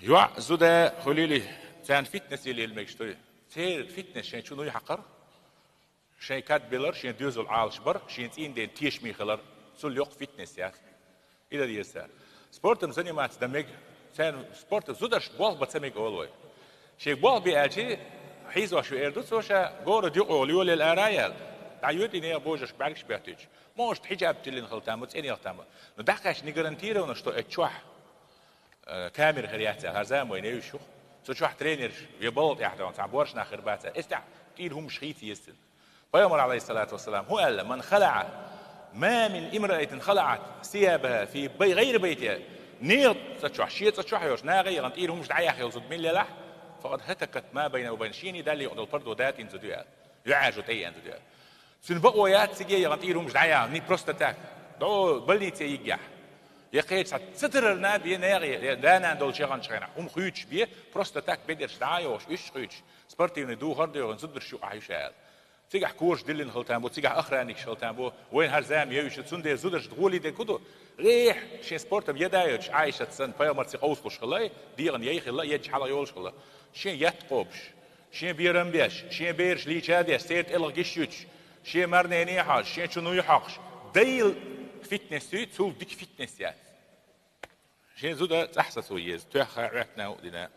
يوا زودا خليلي تان فتنس اللي المكشتري تير فتنس شين شنو يحقر شين كات بيلر شين دوزل عالشبر شين تين دين تيش ميخلر سول يوق فتنس يا إلى دي الساعة سبورت مزني ما تدمج تان سبورت زودش بول بتسميك أولوي شيء بول بيأتي حيز وشو إردوس وشا جور ديقول يولي الأرايل تعيود إني أبوجش بعكش بيعتج موش حجاب تلين خلتام وتسيني خلتام ندقش نجرنتيره ونشتو اتشوح كامير خرياتها هزام وين يشوف تشوح ترينر يبلط يحدون تعبورش ناخر باتا استع تيل هم شخيتي يستن فيامر عليه الصلاة والسلام هو قال من خلع ما من امرأة خلعت ثيابها في غير بيتها نيط تشوح شيء تشوح يوش ناغي غنطير هم مش دعيا يوزد من لح فقد هتكت ما بينه وبين شيني ده اللي يقدر برضو ذات انزدوها يعاجو تي انزدوها سنبقويات سيجي غنطير هم مش دعيا ني بروستاتاك دو بلني تيجيح يقيت ستر النادي ناغي دانا دول شيغان شغنا خويتش بيه بروستاتاك بدرش دعايوش ايش خويتش سبورتي ندو هردي ونصدر شو عايشال تيجح كورش دلين خلتامبو تيجح اخرانيك خلتامبو وين هرزام يوش تسندي زودرش تقولي دي كدو ريح شي سبورت بيدايش عايشه سن فايمرسي قوسلوش خلاي ديغن يخ الله يج حلا يولش خلا شي يتقوبش شي بيرمبيش شي بيرش لي تشادي ستيت الغيشوتش شي مرنيني حاج شي شنو يحقش ديل فتنس تول ديك فتنس يات شي زودا تحسسوا يز تخ عرفنا ودنا